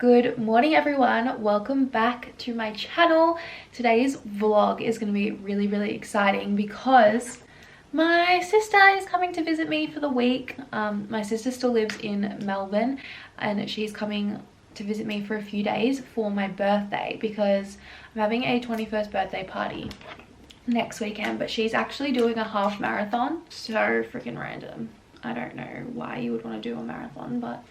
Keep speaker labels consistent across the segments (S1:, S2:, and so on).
S1: Good morning everyone, welcome back to my channel. Today's vlog is going to be really exciting because my sister is coming to visit me for the week. My sister still lives in Melbourne and she's coming to visit me for a few days for my birthday because I'm having a 21st birthday party next weekend, but she's actually doing a half marathon. So freaking random. I don't know why you would want to do a marathon, but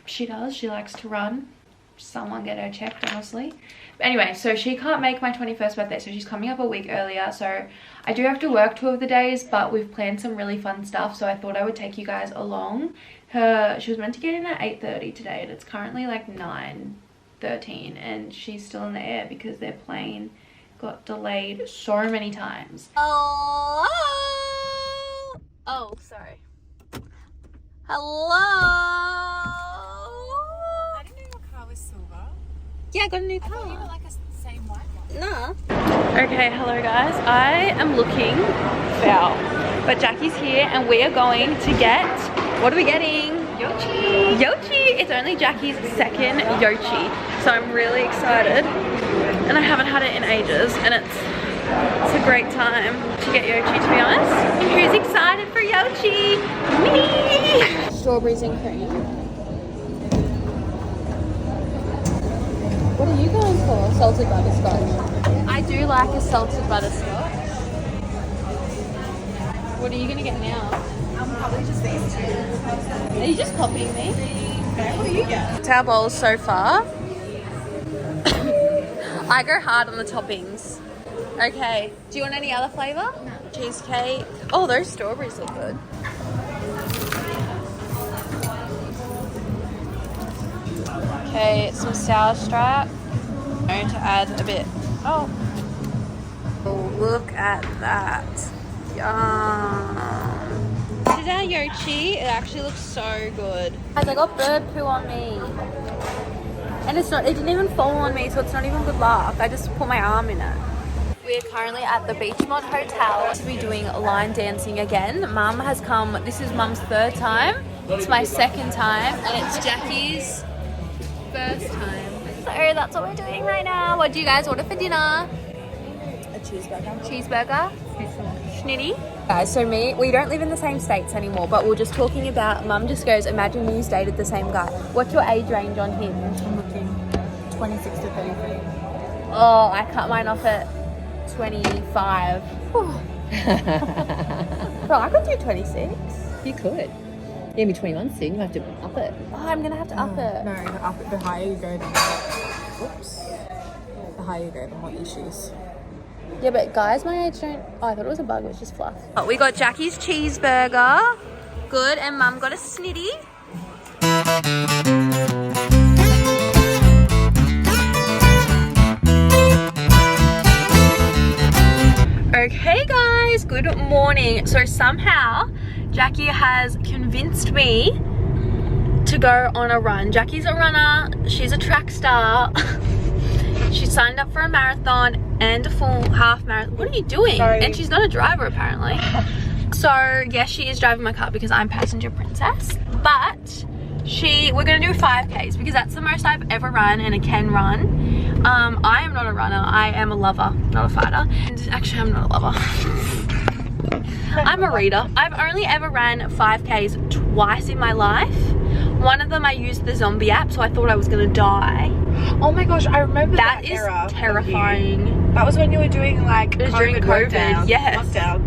S1: she does. She likes to run. Someone get her checked, honestly. But anyway, so she can't make my 21st birthday, so she's coming up a week earlier. So I do have to work 2 of the days, but we've planned some really fun stuff, so I thought I would take you guys along. She was meant to get in at 8:30 today, and it's currently like 9:13, and she's still in the air because their plane got delayed so many times.
S2: Oh, sorry. Hello.
S3: I didn't know your car was silver.
S2: Yeah, I got a new
S3: I
S2: car.
S3: thought you were like a same white one.
S2: No.
S1: Okay, hello guys. I am looking foul, but Jackie's here and we are going to get, what are we getting? Yochi. Yochi. It's only Jackie's second Yochi, so I'm really excited. And I haven't had it in ages, and it's a great time to get Yochi, to be honest. Who's excited for Yochi? Me! Strawberries and cream. What are you going for? Salted butterscotch. I do like a salted butterscotch. What are you going to get now?
S3: Probably just these two.
S1: Are you just copying me?
S3: Okay, what do you get?
S1: Our bowls so far. I go hard on the toppings. Okay, do you want any other flavour? No. Cheesecake. Oh, those strawberries look good. Okay, some sour strap. I'm going to add a bit. Oh, look at that. Yum. This is our Yochi. It actually looks so good. Guys, I got bird poo on me. And it didn't even fall on me, so it's not even good luck. I just put my arm in it. We're currently at the Beachmont Hotel to be doing line dancing again. Mum has come, this is Mum's 3rd time. It's my 2nd time, and it's Jackie's 1st time. So that's what we're doing right now. What do you guys order for dinner?
S3: A cheeseburger.
S1: Cheeseburger? Schnitty? Guys, so we don't live in the same states anymore, but we were just talking about, Mum just goes, imagine you dated the same guy. What's your age range on him?
S3: I'm looking 26 to 33.
S1: Oh, I cut mine off at 25. Bro, I could do 26.
S4: You could. You're gonna be 21 soon. You have to up it.
S1: Oh, I'm gonna have to up it.
S3: No, up it. The higher you go, the higher you go, the more issues.
S1: Yeah, but guys my age don't. Oh, I thought it was a bug. It was just fluff. Oh, we got Jackie's cheeseburger. Good. And Mum got a snitty. Okay guys, good morning. So somehow Jackie has convinced me to go on a run. Jackie's a runner, she's a track star. She signed up for a marathon and a full half marathon. What are you doing?
S3: Sorry.
S1: And she's not a driver apparently. So yes, she is driving my car because I'm passenger princess, but we're gonna do 5Ks because that's the most I've ever run and I can run. I am not a runner, I am a lover, not a fighter. And actually, I'm not a lover. I'm a reader. I've only ever ran 5Ks twice in my life. One of them I used the zombie app, so I thought I was gonna die.
S3: Oh my gosh, I remember that
S1: is
S3: era.
S1: terrifying.
S3: That was when you were doing like
S1: It was during COVID,
S3: lockdown.
S1: yes.
S3: Lockdown.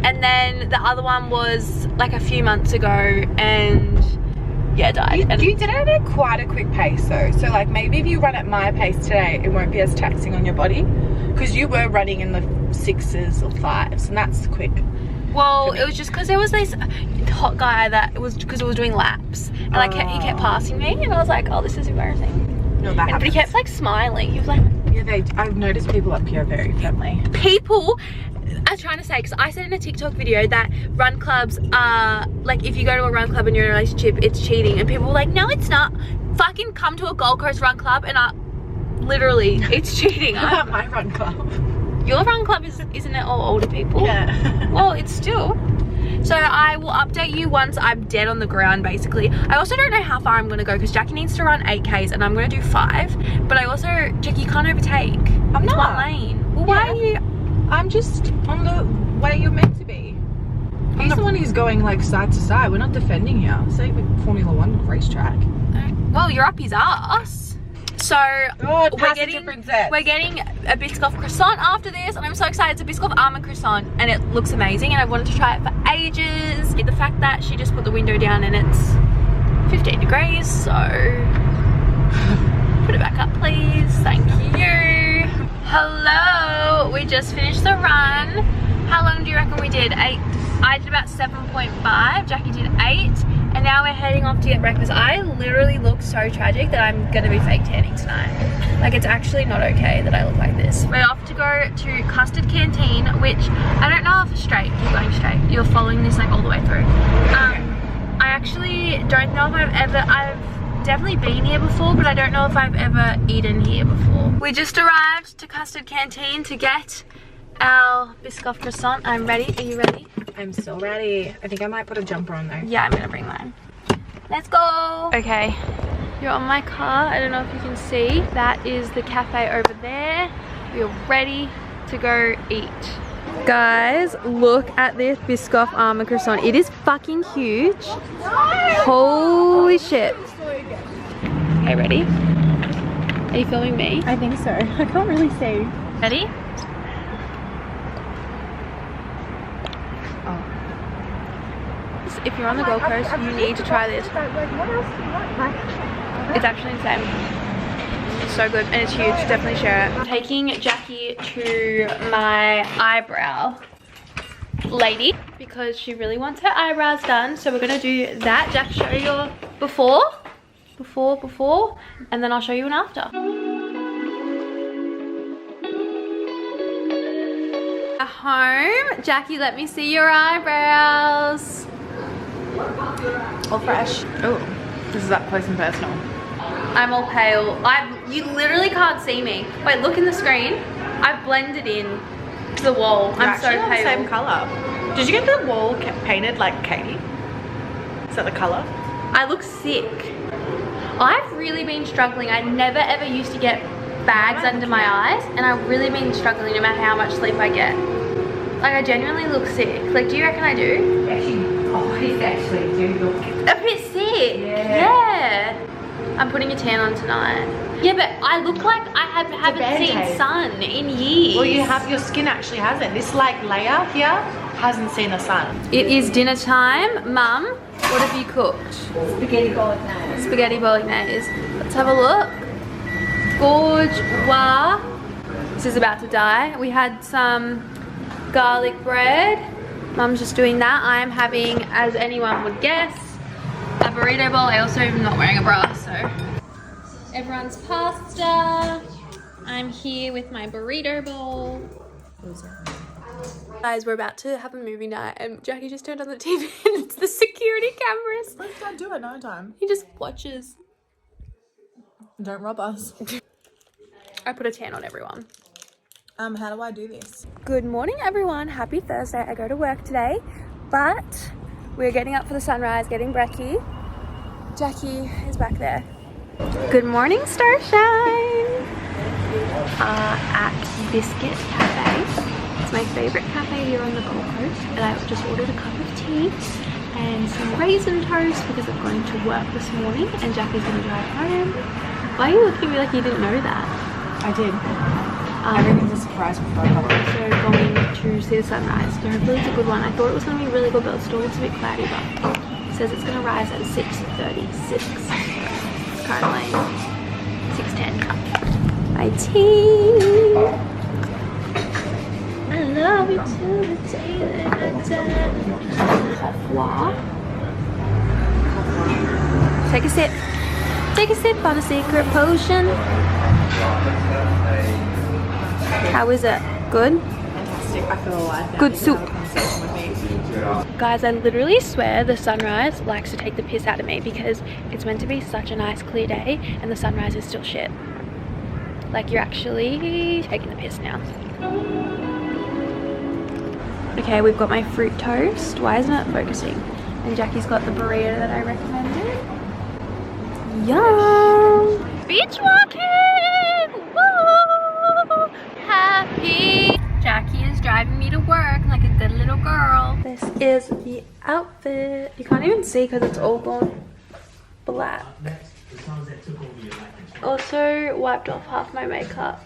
S1: And then the other one was like a few months ago, and yeah, died.
S3: You did it at quite a quick pace though. So like maybe if you run at my pace today, it won't be as taxing on your body. Because you were running in the 6s or 5s, and that's quick.
S1: Well, it was just because there was this hot guy that it was because it was doing laps, and he kept passing me, and I was like, oh, this is embarrassing.
S3: No, that
S1: But he kept like smiling. He was like,
S3: yeah, I've noticed people up here are very friendly.
S1: people. I was trying to say, because I said in a TikTok video that run clubs are like, if you go to a run club and you're in a relationship, it's cheating, and people were like, no, it's not. Fucking come to a Gold Coast run club, and literally, it's cheating.
S3: What about my run club?
S1: Your run club isn't it all older people?
S3: Yeah.
S1: Well, it's still. So I will update you once I'm dead on the ground, basically. I also don't know how far I'm gonna go because Jackie needs to run 8Ks and I'm gonna do 5. But I also, Jackie, you can't overtake.
S3: I'm
S1: It's
S3: not.
S1: one lane. Well, why are you?
S3: I'm just on the way you're meant to be. He's the one who's going like side to side. We're not defending here. It's like a Formula 1 racetrack.
S1: Well, you're up his ass. So we're getting a Biscoff croissant after this, and I'm so excited. It's a Biscoff almond croissant and it looks amazing, and I've wanted to try it for ages. The fact that she just put the window down and it's 15 degrees, so put it back up please. Thank you. Hello, we just finished the run. How long do you reckon we did? 8. I did about 7.5, Jackie did 8, and now we're heading off to get breakfast. I literally look so tragic that I'm gonna be fake tanning tonight. Like, it's actually not okay that I look like this. We're off to go to Custard Canteen, which I don't know if it's straight. Keep going straight. You're following this like all the way through. I actually don't know if I've definitely been here before, but I don't know if I've ever eaten here before. We just arrived to Custard Canteen to get our Biscoff croissant. I'm ready. Are you ready?
S3: I'm still ready. I think I might put a jumper on though.
S1: Yeah, I'm gonna bring mine. Let's go. Okay, you're on my car. I don't know if you can see. That is the cafe over there. We're ready to go eat. Guys, look at this Biscoff almond croissant. It is fucking huge. Holy shit. Okay, ready? Are you filming me?
S3: I think so. I can't really see.
S1: Ready? If you're on the Gold Coast, you need to try this. It's actually insane. It's so good and it's huge. Definitely share it. I'm taking Jackie to my eyebrow lady because she really wants her eyebrows done. So we're gonna do that. Jack, show your before, and then I'll show you an after. At home, Jackie, let me see your eyebrows.
S3: All fresh. Oh, this is up close and personal.
S1: I'm all pale. You literally can't see me. Wait, look in the screen. I've blended in to the wall. I'm so pale.
S3: The same color. Did you get the wall painted like Katie? Is that the color?
S1: I look sick. I've really been struggling. I never ever used to get bags under my eyes, and I've really been struggling no matter how much sleep I get. Like, I genuinely look sick. Like, do you reckon I do?
S5: He's actually do look
S1: a bit sick. Yeah. I'm putting a tan on tonight. Yeah, but I look like I haven't seen sun in years.
S3: Well, your skin actually hasn't. This like layer here hasn't seen the sun.
S1: It is dinner time. Mum, what have you cooked?
S5: spaghetti bolognese.
S1: Spaghetti bolognese. Let's have a look. Gorge. Wow. This is about to die. We had some garlic bread. Mum's just doing that. I am having, as anyone would guess, a burrito bowl. I also am not wearing a bra, so. Everyone's pasta. I'm here with my burrito bowl. Guys, we're about to have a movie night and Jackie just turned on the TV and it's the security cameras.
S3: Let's don't do it no time.
S1: He just watches.
S3: Don't rob us.
S1: I put a tan on everyone.
S3: How do I do this?
S1: Good morning, everyone. Happy Thursday. I go to work today, but we're getting up for the sunrise, getting brekkie. Jackie is back there. Good morning, Starshine. At Biscuit Cafe. It's my favorite cafe here on the Gold Coast, and I just ordered a cup of tea and some raisin toast because I'm going to work this morning, and Jackie's going to drive home. Why are you looking at me like you didn't know that?
S3: I did. Everything's a surprise before I come.
S1: So going to see the sunrise. So hopefully it's a good one. I thought it was going to be really good, but it still looks a bit cloudy, but it says it's going to rise at 6:36. It's currently 6:10. My tea. I love you till the day that I die. Take a sip. Take a sip on a secret potion. How is it? Good?
S3: Fantastic. I feel alive.
S1: Good soup. Guys, I literally swear the sunrise likes to take the piss out of me because it's meant to be such a nice clear day and the sunrise is still shit. Like, you're actually taking the piss now. Okay, we've got my fruit toast. Why isn't it focusing? And Jackie's got the burrito that I recommended. Yum! Beach walking! Woo! Happy! Jackie is driving me to work like a good little girl. This is the outfit. You can't even see because it's all gone black. Also wiped off half my makeup.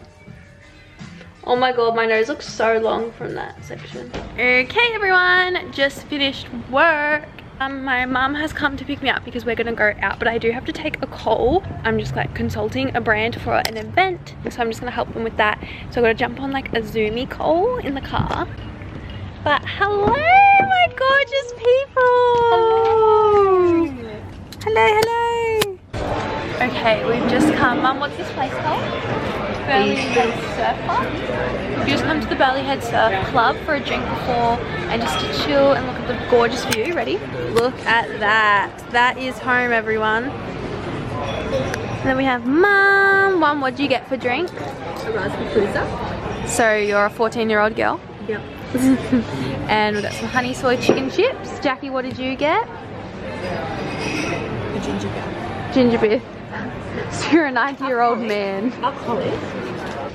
S1: Oh my god, my nose looks so long from that section. Okay everyone, just finished work. My mum has come to pick me up because we're gonna go out, but I do have to take a call. I'm just like consulting a brand for an event, so I'm just gonna help them with that. So I gotta jump on like a Zoomy call in the car. But hello my gorgeous people! Hello, hello! Okay, we've just come, Mum, what's this place called? Burleyhead Surf Club. We just come to the Burleyhead Surf Club for a drink before and just to chill and look at the gorgeous view. Ready? Look at that. That is home, everyone. And then we have Mum. Mum, what do you get for drink?
S4: A raspberry cruiser.
S1: So you're a 14-year-old girl?
S4: Yep.
S1: And we've got some honey soy chicken chips. Jackie, what did you get?
S4: A ginger beer.
S1: Ginger beer. So you're a 90-year-old man.
S4: Alcoholic.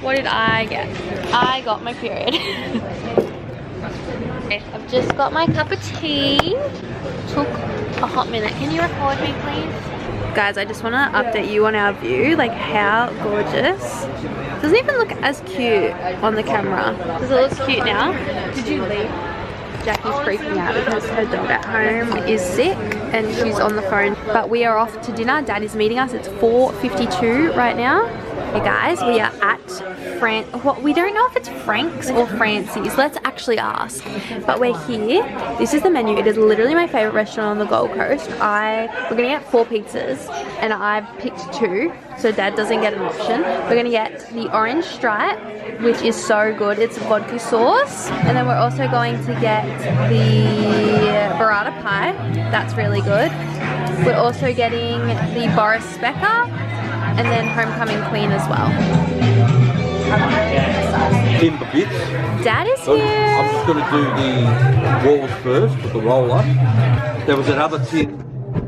S1: What did I get? I got my period. I've just got my cup of tea. Took a hot minute. Can you record me, please? Guys, I just want to update you on our view. Like, how gorgeous. Doesn't even look as cute on the camera. Does it look cute now? Did you leave? Jackie's freaking out because her dog at home is sick and she's on the phone. But we are off to dinner. Dad is meeting us. It's 4:52 right now. Hey guys, we are at we don't know if it's Frank's or Francie's. Let's actually ask. But we're here. This is the menu. It is literally my favorite restaurant on the Gold Coast. We're gonna get 4 pizzas and I've picked 2, so Dad doesn't get an option. We're gonna get the orange stripe, which is so good. It's vodka sauce. And then we're also going to get the burrata pie. That's really good. We're also getting the Boris Specker and then Homecoming Queen as well.
S6: In the bits.
S1: Dad is here.
S6: I'm just going to do the walls first with the roller. There was another tin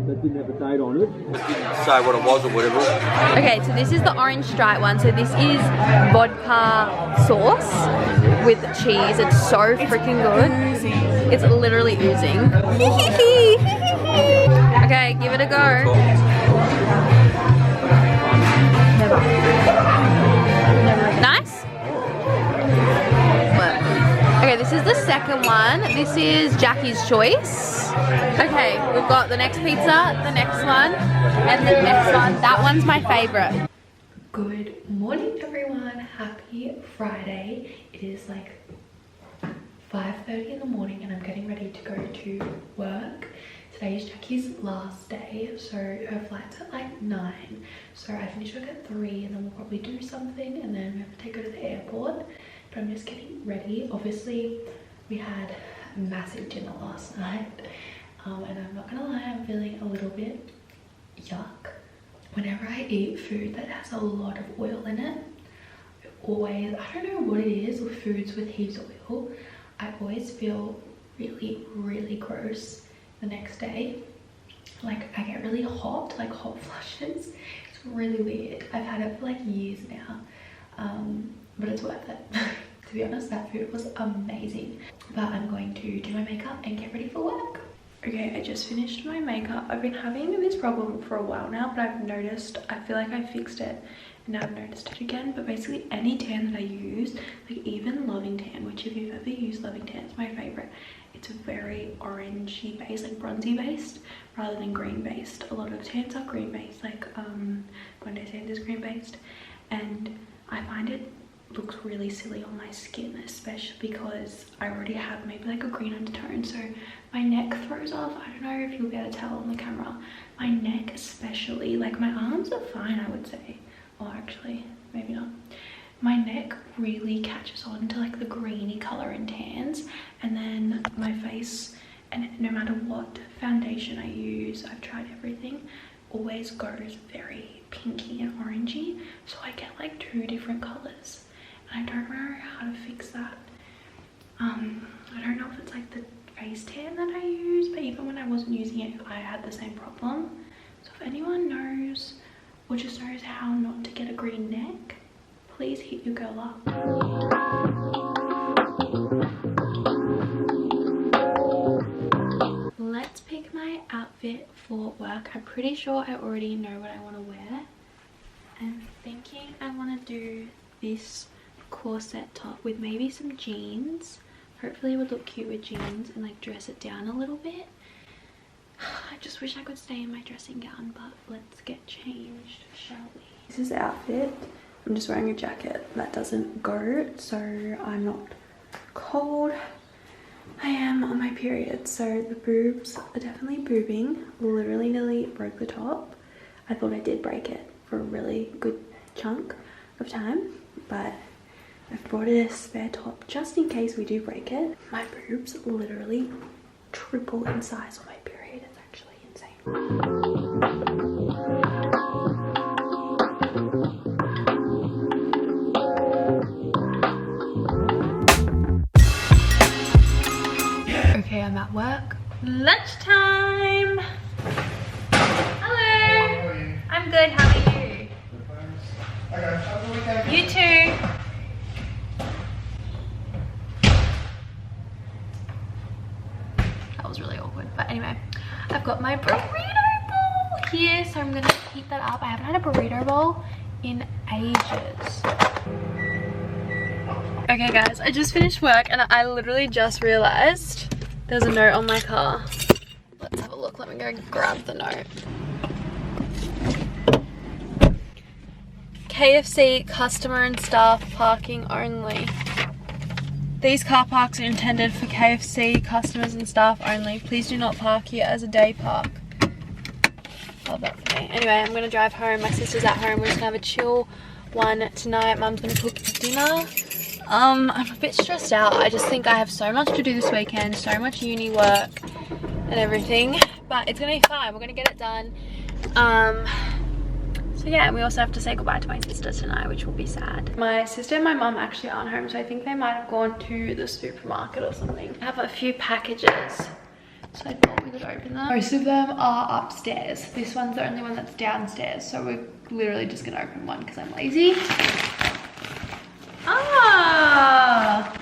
S6: that didn't have a date on it. It didn't say what it was or whatever.
S1: Okay, so this is the orange stripe one. So this is vodka sauce with cheese. It's so freaking good. It's literally oozing. Okay, give it a go. Nice? Okay, this is the second one. This is Jackie's choice. Okay, we've got the next pizza, the next one, and the next one. That one's my favorite. Good morning, everyone. Happy Friday. It is like 5:30 in the morning and I'm getting ready to go to work. Today is Jackie's last day, so her flight's at like 9. So I finish work at 3 and then we'll probably do something and then we have to take her to the airport. But I'm just getting ready. Obviously, we had a massive dinner last night. And I'm not gonna lie, I'm feeling a little bit yuck. Whenever I eat food that has a lot of oil in it, I don't know what it is with foods with heaps of oil, I always feel really, really gross the next day. Like I get really hot, like hot flushes. It's really weird. I've had it for like years now, but it's worth it. To be honest, that food was amazing. But I'm going to do my makeup and get ready for work. Okay, I just finished my makeup. I've been having this problem for a while now, but I've noticed, I feel like I fixed it and now I've noticed it again. But basically any tan that I use, like even Loving Tan, which if you've ever used Loving Tan, it's my favorite. It's very orangey based, like bronzy based rather than green based. A lot of tans are green based, like Bday Tan is green based, and I find it looks really silly on my skin, especially because I already have maybe like a green undertone, so my neck throws off. I don't know if you'll be able to tell on the camera. My neck especially, like my arms are fine I would say, or actually maybe not. My neck really catches on to like the greeny color in tans, and then my face, and no matter what foundation I use, I've tried everything, always goes very pinky and orangey, so I get like 2 different colors and I don't know how to fix that. I don't know if it's like the face tan that I use, but even when I wasn't using it, I had the same problem. So if anyone knows or just knows how not to get a green neck, please hit your girl up. Let's pick my outfit for work. I'm pretty sure I already know what I want to wear. I'm thinking I want to do this corset top with maybe some jeans. Hopefully it would look cute with jeans and like dress it down a little bit. I just wish I could stay in my dressing gown, but let's get changed, shall we? This is the outfit. I'm just wearing a jacket that doesn't go, so I'm not cold. I am on my period, so the boobs are definitely boobing. Literally nearly broke the top. I thought I did break it for a really good chunk of time, but I've brought a spare top just in case we do break it. My boobs literally triple in size on my period. It's actually insane. Okay, I'm at work. Lunchtime! Hello! I'm good, how are you? You too! That was really awkward, but anyway, I've got my burrito bowl here, so I'm gonna heat that up. I haven't had a burrito bowl in ages. Okay guys, I just finished work and I literally just realized there's a note on my car. Let's have a look. Let me go grab the note. KFC customer and staff parking only. These car parks are intended for KFC customers and staff only. Please do not park here as a day park. Love that for me. Anyway, I'm gonna drive home. My sister's at home. We're just gonna have a chill one tonight. Mum's gonna cook dinner. I'm a bit stressed out. I just think I have so much to do this weekend, so much uni work and everything, but it's gonna be fine. We're gonna get it done. So yeah, and we also have to say goodbye to my sister tonight, which will be sad. My sister and my mum actually aren't home, so I think they might have gone to the supermarket or something. I have a few packages, so I thought we could open them. Most of them are upstairs. This one's the only one that's downstairs, so we're literally just gonna open one because I'm lazy. Ah,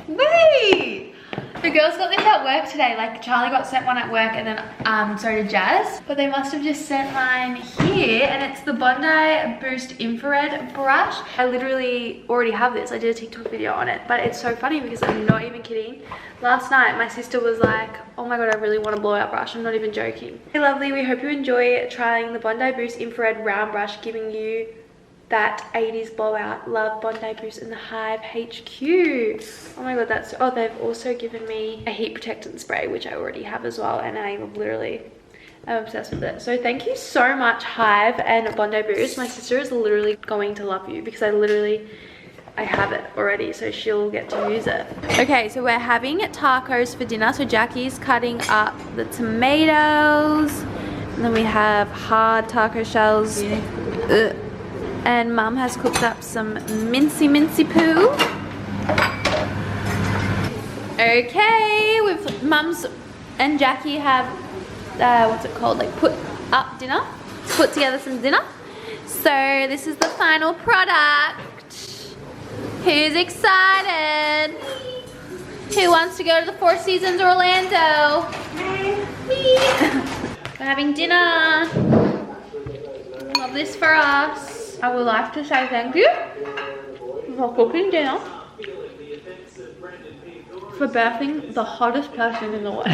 S1: wait! The girls got this at work today. Like Charlie got sent one at work and then so did Jazz. But they must have just sent mine here, and it's the Bondi Boost Infrared brush. I literally already have this. I did a TikTok video on it, but it's so funny because I'm not even kidding. Last night my sister was like, oh my god, I really want a blowout brush. I'm not even joking. Hey lovely, we hope you enjoy trying the Bondi Boost Infrared round brush, giving you that 80s blowout. Love, Bondi Boost in the Hive HQ. Oh my god, that's, oh, they've also given me a heat protectant spray, which I already have as well, and I'm obsessed with it. So thank you so much, Hive and Bondi Boost. My sister is literally going to love you because I have it already, so she'll get to use it. Okay, so we're having tacos for dinner. So Jackie's cutting up the tomatoes, and then we have hard taco shells. Yeah. And Mum has cooked up some mincy poo. Okay, with Mum's and Jackie have, what's it called? Like put up dinner, put together some dinner. So this is the final product. Who's excited? Who wants to go to the Four Seasons Orlando? Me. We're having dinner. Love this for us. I would like to say thank you for cooking dinner, for birthing the hottest person in the world.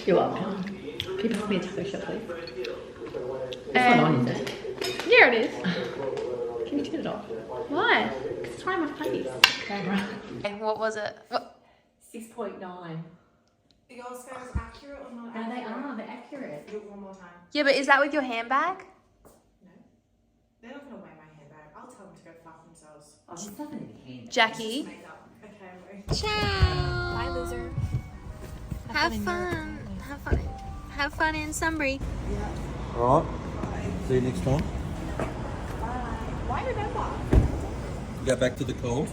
S4: You're welcome. Can you pass me a taco shell, please? It's
S1: And
S4: not on, is it?
S1: yeah, it is.
S4: Can you turn it off?
S1: Why?
S4: Because it's right on my face. Okay, right.
S1: And what was it? What?
S4: 6.9.
S3: Your scales accurate or not?
S4: And they are, they're accurate.
S3: Do it one more time.
S1: Yeah, but is that with your handbag?
S3: They're not gonna wear my handbag. I'll tell them to go fuck themselves.
S4: Oh, there's nothing in the hand.
S1: Jackie.
S3: Makeup. Okay,
S2: Ciao.
S1: Bye, loser.
S2: Have fun. Have fun. Have fun in Sunbury.
S6: Alright, see you next time.
S3: Why remember?
S6: Go back to the calls.